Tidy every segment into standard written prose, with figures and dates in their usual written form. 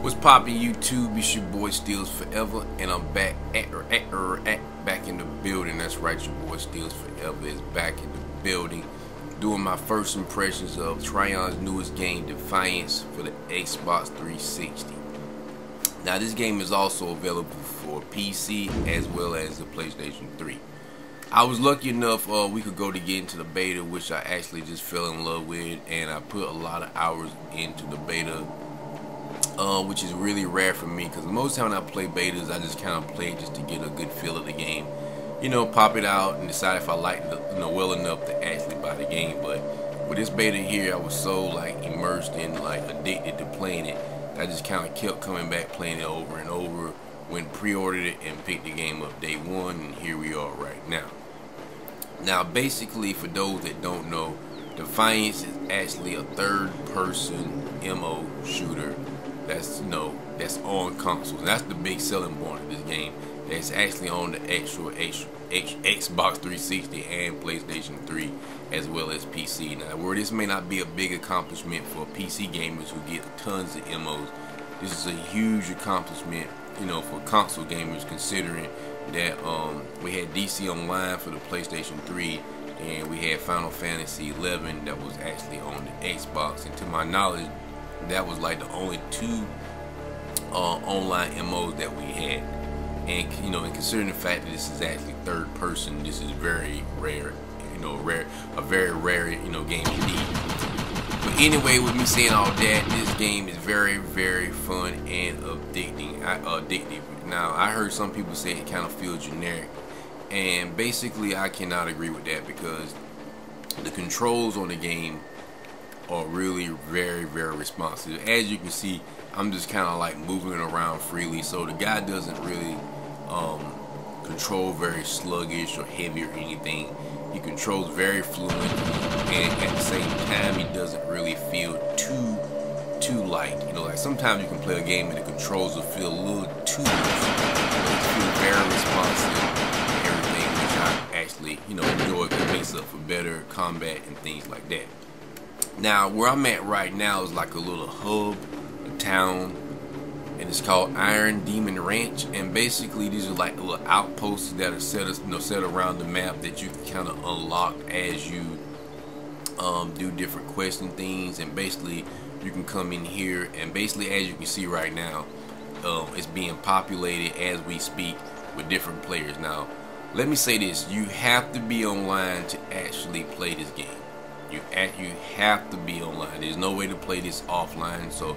What's poppin' YouTube? It's your boy Steals Forever, and I'm back back in the building. That's right, your boy Steals Forever is back in the building, doing my first impressions of Defiance's newest game, Defiance, for the Xbox 360. Now, this game is also available for PC as well as the PlayStation 3. I was lucky enough we could go to get into the beta, which I actually just fell in love with, and I put a lot of hours into the beta. Which is really rare for me, because most time when I play betas, I just kind of play it just to get a good feel of the game, you know, pop it out and decide if I like it, you know, well enough to actually buy the game. But with this beta here, I was so like immersed in, like, addicted to playing it, I just kind of kept coming back playing it over and over. Went pre-ordered it and picked the game up day one, and here we are right now. Now, basically, for those that don't know, Defiance is actually a third-person MO shooter. That's that's on consoles. That's the big selling point of this game. That's actually on the actual Xbox 360 and PlayStation 3 as well as PC. Now, where this may not be a big accomplishment for PC gamers who get tons of MOs, this is a huge accomplishment, you know, for console gamers, considering that we had DC Online for the PlayStation 3, and we had Final Fantasy 11 that was actually on the Xbox. And to my knowledge, that was like the only two online MOs that we had. And you know, and considering the fact that this is actually third person, this is very rare, you know, a very rare, you know, game indeed. But anyway, with me saying all that, this game is very, very fun and addictive. Now, I heard some people say it kind of feels generic, and basically I cannot agree with that, because the controls on the game are really very, very responsive. As you can see, I'm just kind of like moving around freely, so the guy doesn't really control very sluggish or heavy or anything. He controls very fluid, and at the same time, he doesn't really feel too light. You know, like sometimes you can play a game and the controls will feel a little too much, but it feels very responsive and everything, which I actually, you know, enjoy, because it makes up for better combat and things like that. Now, where I'm at right now is like a little hub, a town, and it's called Iron Demon Ranch. And basically, these are like little outposts that are set around the map that you can kind of unlock as you do different quests and things. And basically, you can come in here, and basically, as you can see right now, it's being populated as we speak with different players. Now, let me say this: you have to be online to actually play this game. You have to be online. There's no way to play this offline, so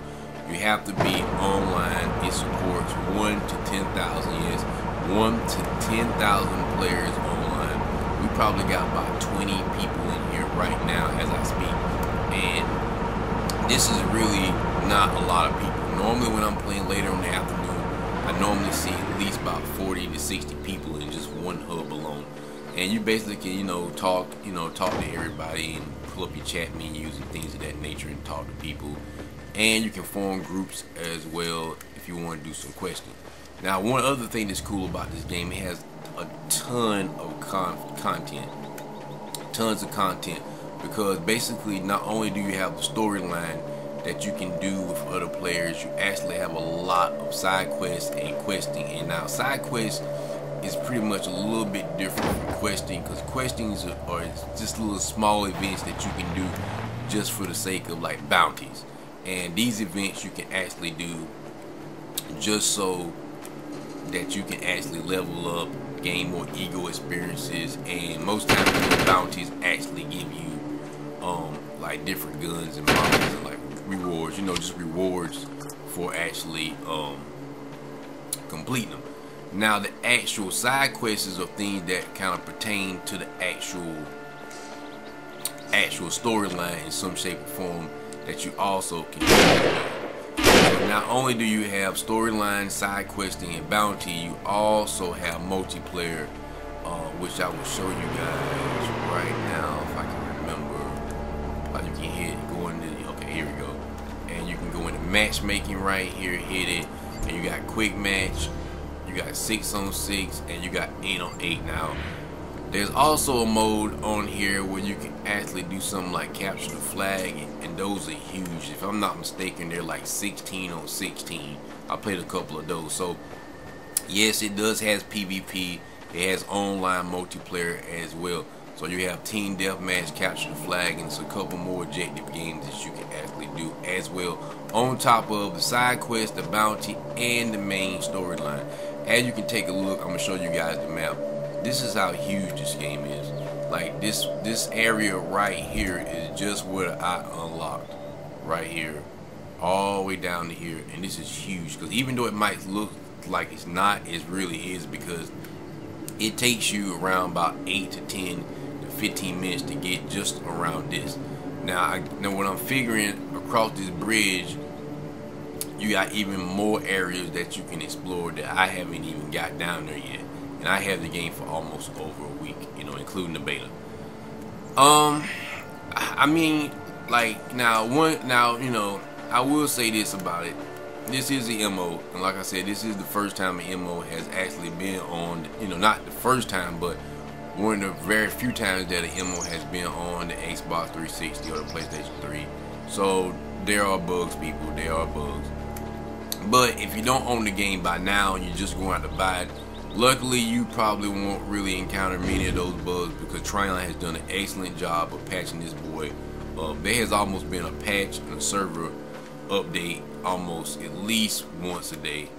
you have to be online. It supports 1 to 10,000, yes, 1 to 10,000 players online. We probably got about 20 people in here right now as I speak, and this is really not a lot of people. Normally, when I'm playing later in the afternoon, I normally see at least about 40 to 60 people in just one hub alone. And you basically can, you know, talk to everybody and pull up your chat menus and things of that nature and talk to people. And you can form groups as well if you want to do some questions. Now, one other thing that's cool about this game, it has a ton of content. Tons of content. Because basically, not only do you have the storyline that you can do with other players, you actually have a lot of side quests and questing. And now, side quests is pretty much a little bit different from questing, because questings are just little small events that you can do just for the sake of like bounties. And these events you can actually do just so that you can actually level up, gain more ego experiences, and most times the bounties actually give you like different guns and bombs and like rewards, you know, just rewards for actually completing them. Now, the actual side quests are things that kind of pertain to the actual storyline in some shape or form that you also can do. So not only do you have storyline, side questing, and bounty, you also have multiplayer, which I will show you guys right now if I can remember. Like, you can hit going into, okay, here we go, and you can go into matchmaking right here, hit it, and you got quick match. You got 6 on 6, and you got 8 on 8. Now, There's also a mode on here where you can actually do something like capture the flag, and those are huge. If I'm not mistaken, they're like 16 on 16. I played a couple of those. So yes, it does has PvP. It has online multiplayer as well. So you have team deathmatch, capture the flag, and it's a couple more objective games that you can actually do as well, on top of the side quest, the bounty, and the main storyline. As you can take a look, I'm gonna show you guys the map. This is how huge this game is. Like this area right here is just where I unlocked, right here, all the way down to here, and this is huge. Because even though it might look like it's not, it really is, because it takes you around about 8 to 10 to 15 minutes to get just around this. Now when I'm figuring across this bridge, you got even more areas that you can explore that I haven't even got down there yet. And I have the game for almost over a week, you know, including the beta. I mean, like, now, you know, I will say this about it. This is the MO, and like I said, this is the first time the MO has actually been on, you know, not the first time, but one of the very few times that the MO has been on the Xbox 360 or the PlayStation 3. So there are bugs, people, there are bugs. But if you don't own the game by now and you're just going out to buy it, luckily you probably won't really encounter many of those bugs, because Tryon has done an excellent job of patching this boy up. There has almost been a patch and a server update almost at least once a day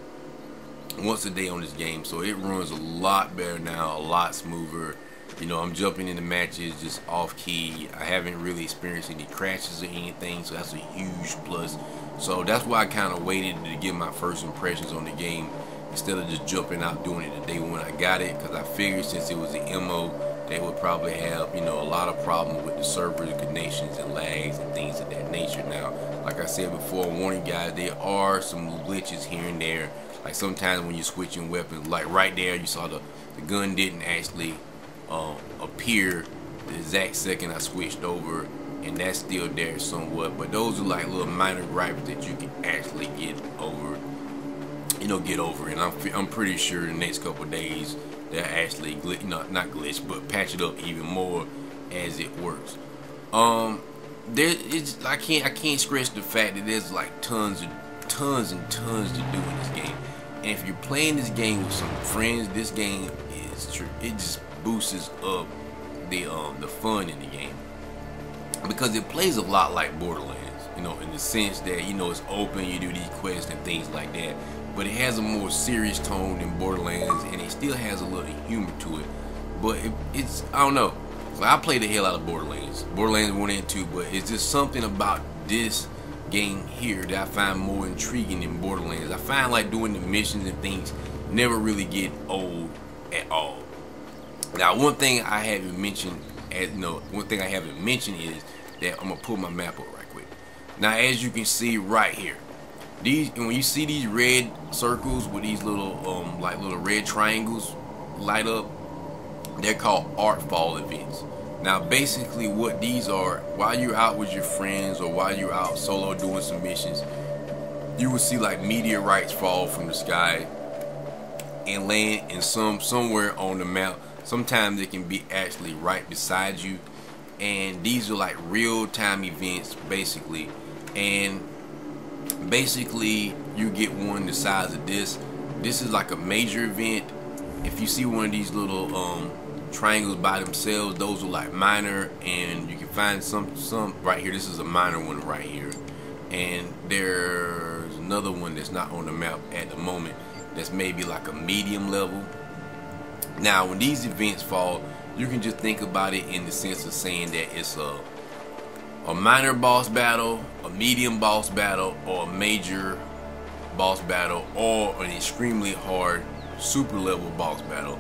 on this game, so it runs a lot better now, a lot smoother. You know, I'm jumping into matches just off key. I haven't really experienced any crashes or anything, so that's a huge plus. So that's why I kind of waited to give my first impressions on the game instead of just jumping out doing it the day when I got it, because I figured since it was the MO, they would probably have, you know, a lot of problems with the server connections and lags and things of that nature. Now, like I said before, I'm warning you guys, there are some glitches here and there. Like sometimes when you're switching weapons, like right there, you saw the gun didn't actually appear the exact second I switched over, and that's still there somewhat. But those are like little minor gripes that you can actually get over, you know, and I'm pretty sure the next couple of days they'll actually not glitch, but patch it up even more as it works. I can't stress the fact that there's like tons and tons to do in this game. And if you're playing this game with some friends, this game it just boosts up the fun in the game, because it plays a lot like Borderlands, you know, in the sense that, you know, it's open, you do these quests and things like that, but it has a more serious tone than Borderlands, and it still has a little humor to it. But it's I don't know. So I played the hell out of Borderlands 1 and 2, but it's just something about this game here that I find more intriguing than Borderlands. I find like doing the missions and things never really get old at all. Now, one thing I haven't mentioned is that I'm gonna pull my map up right quick. Now, as you can see right here, when you see these red circles with these little like little red triangles light up, they're called artfall events. Now basically what these are, while you're out with your friends or while you're out solo doing some missions, you will see like meteorites fall from the sky and land in somewhere on the map. Sometimes it can be actually right beside you, and these are like real-time events basically. And basically you get one the size of this. This is like a major event. If you see one of these little triangles by themselves, those are like minor, and you can find some right here. This is a minor one right here, and there's another one that's not on the map at the moment that's maybe like a medium level. Now when these events fall, you can just think about it in the sense of saying that it's a minor boss battle, a medium boss battle, or a major boss battle, or an extremely hard super level boss battle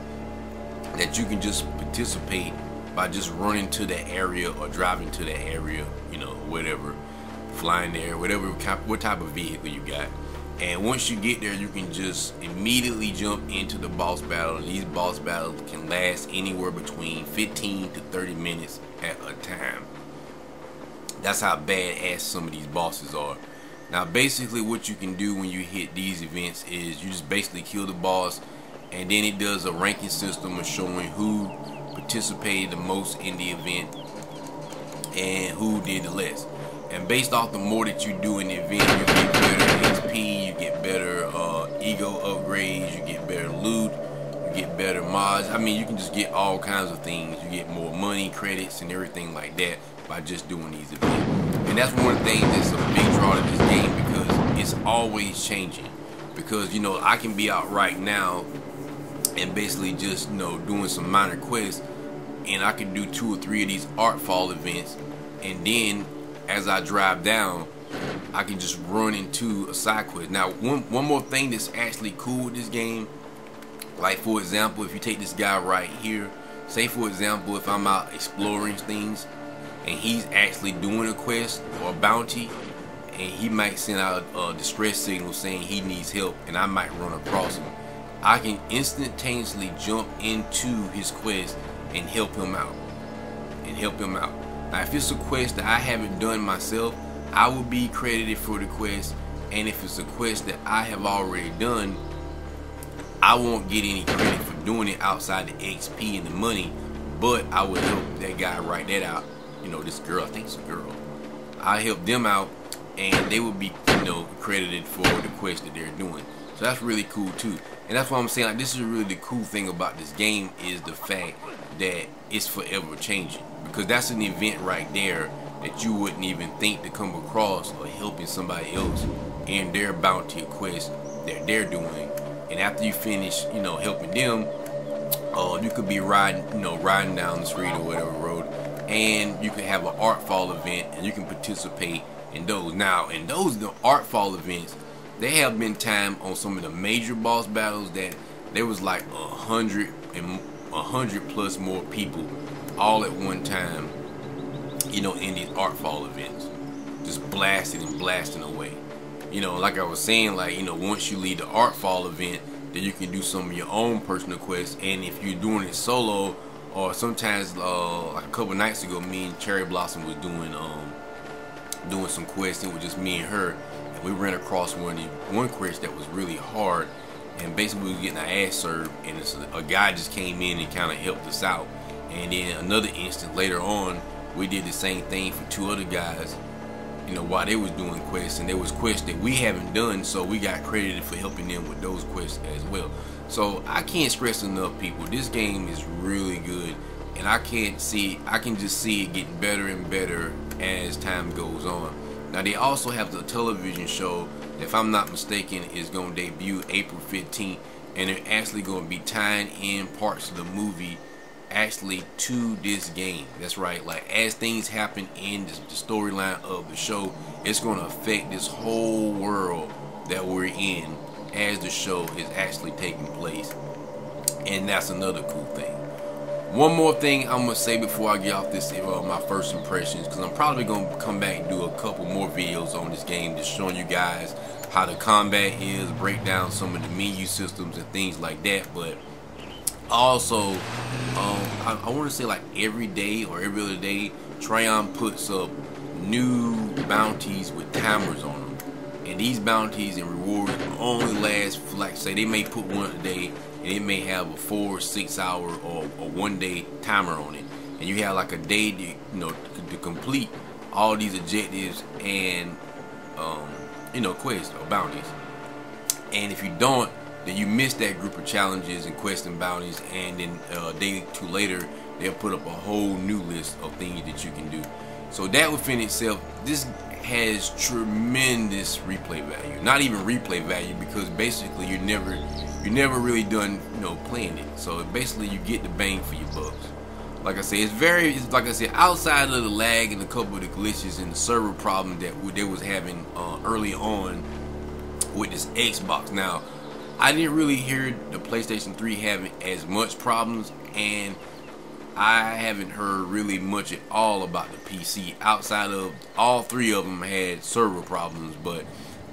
that you can just participate by just running to the area or driving to the area, you know, whatever, flying there, what type of vehicle you got. And once you get there, you can just immediately jump into the boss battle. And these boss battles can last anywhere between 15 to 30 minutes at a time. That's how badass some of these bosses are. Now basically what you can do when you hit these events is you just basically kill the boss, and then it does a ranking system of showing who participated the most in the event and who did the less. And based off the more that you do in the event, you get better XP, you get better ego upgrades, you get better loot, you get better mods. I mean, you can just get all kinds of things. You get more money, credits, and everything like that by just doing these events. And that's one of the things that's a big draw to this game, because it's always changing. Because, you know, I can be out right now and basically just, you know, doing some minor quests, and I can do 2 or 3 of these Artfall events, and then as I drive down, I can just run into a side quest. Now, one more thing that's actually cool with this game, like for example, if you take this guy right here, say for example, if I'm out exploring things and he's actually doing a quest or a bounty, and he might send out a distress signal saying he needs help, and I might run across him, I can instantaneously jump into his quest and help him out. Now, if it's a quest that I haven't done myself, I will be credited for the quest, and if it's a quest that I have already done, I won't get any credit for doing it outside the XP and the money, but I will help that guy write that out. You know, this girl, I think it's a girl. I help them out, and they will be, you know, credited for the quest that they're doing. So that's really cool too. And that's why I'm saying, like, this is really the cool thing about this game, is the fact that it's forever changing. Because that's an event right there that you wouldn't even think to come across, or helping somebody else in their bounty quest that they're doing. And after you finish, you know, helping them, you could be riding down the street or whatever road, and you could have an Artfall event, and you can participate in those. Now, in the Artfall events, there have been time on some of the major boss battles that there was like 100 plus more people all at one time, you know, in these Artfall events, just blasting and blasting away. You know, like I was saying, like, you know, once you leave the Artfall event, then you can do some of your own personal quests. And if you're doing it solo, or sometimes like a couple nights ago, me and Cherry Blossom was doing some quests. It was just me and her, and we ran across one quest that was really hard, and basically we were getting our ass served, and a guy just came in and kind of helped us out. And then another instant later on, we did the same thing for 2 other guys, you know, while they was doing quests, and there was quests that we haven't done, so we got credited for helping them with those quests as well. So I can't stress enough, people, this game is really good, and I can just see it getting better and better as time goes on. Now, they also have the television show that, if I'm not mistaken, is going to debut April 15th, and they're actually going to be tying in parts of the movie actually to this game. That's right, like, as things happen in the storyline of the show, it's going to affect this whole world that we're in as the show is actually taking place. And that's another cool thing. One more thing I'm gonna say before I get off this, my first impressions, because I'm probably gonna come back and do a couple more videos on this game, just showing you guys how the combat is, break down some of the menu systems and things like that. But also, I want to say, like, every day or every other day, Tryon puts up new bounties with timers on them, and these bounties and rewards only last for, like, say they may put one a day, and it may have a 4 or 6 hour or a 1 day timer on it, and you have like a day to, you know, to complete all these objectives and you know, quests or bounties. And if you don't, then you miss that group of challenges and quests and bounties, and then a day or 2 later, they'll put up a whole new list of things that you can do. So that within itself, this has tremendous replay value. Not even replay value, because basically you're never really done, you know, playing it. So basically you get the bang for your bucks. Like I said, it's like I said, outside of the lag and a couple of the glitches and the server problem that they was having early on with this Xbox. Now, I didn't really hear the PlayStation 3 having as much problems, and I haven't heard really much at all about the PC. Outside of all 3 of them had server problems, but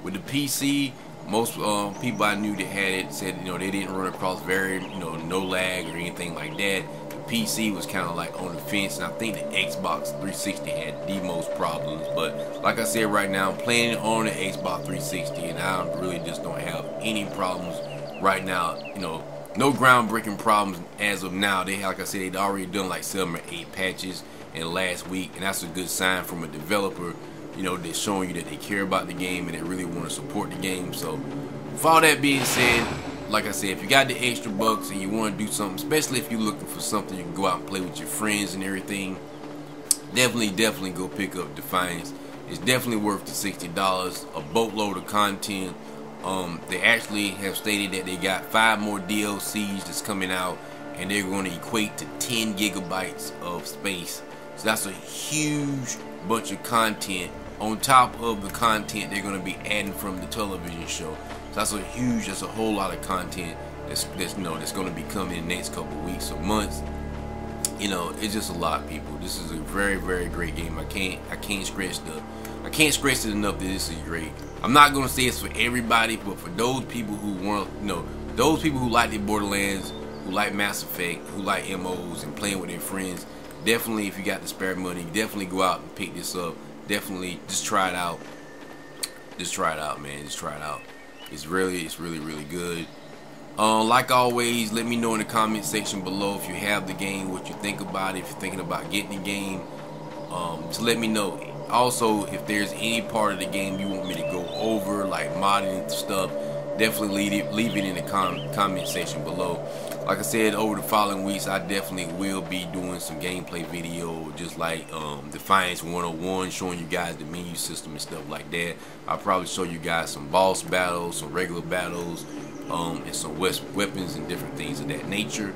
with the PC, most people I knew that had it said, you know, they didn't run across no lag or anything like that. The PC was kind of like on the fence, and I think the Xbox 360 had the most problems. But like I said, right now I'm playing it on the Xbox 360, and I really just don't have any problems right now, you know, No groundbreaking problems as of now. They, like I said, they'd already done like 7 or 8 patches in the last week, and that's a good sign from a developer. You know, they're showing you that they care about the game and they really want to support the game. So, with all that being said, like I said, if you got the extra bucks and you want to do something, especially if you're looking for something you can go out and play with your friends and everything, definitely go pick up Defiance. It's definitely worth the $60. A boatload of content. They actually have stated that they got 5 more DLCs that's coming out, and they're going to equate to 10 gigabytes of space. So that's a huge bunch of content on top of the content they're going to be adding from the television show. So that's a whole lot of content that's going to be coming in the next couple of weeks or months. You know, it's just a lot, people. This is a very, very great game. I can't stress it enough that this is great. I'm not gonna say it's for everybody, but for those people who want, those people who like the Borderlands, who like Mass Effect, who like MOs and playing with their friends, definitely, if you got the spare money, definitely go out and pick this up. Definitely, just try it out. Just try it out, man. Just try it out. It's really, really good. Like always, let me know in the comment section below if you have the game, what you think about it, if you're thinking about getting the game. Just let me know. Also, if there's any part of the game you want me to go over, like modding and stuff, definitely leave it in the comment section below. Like I said, over the following weeks, I definitely will be doing some gameplay video, just like Defiance 101, showing you guys the menu system and stuff like that. I'll probably show you guys some boss battles, some regular battles, and some weapons and different things of that nature.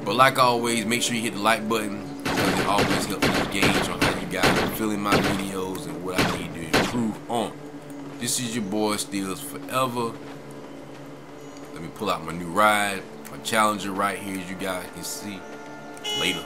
But like always, make sure you hit the like button, because it always helps me gauge on how you guys are feeling my videos and what I need to improve on. This is your boy Steals Forever. Let me pull out my new ride, my Challenger right here, as you guys can see. Later.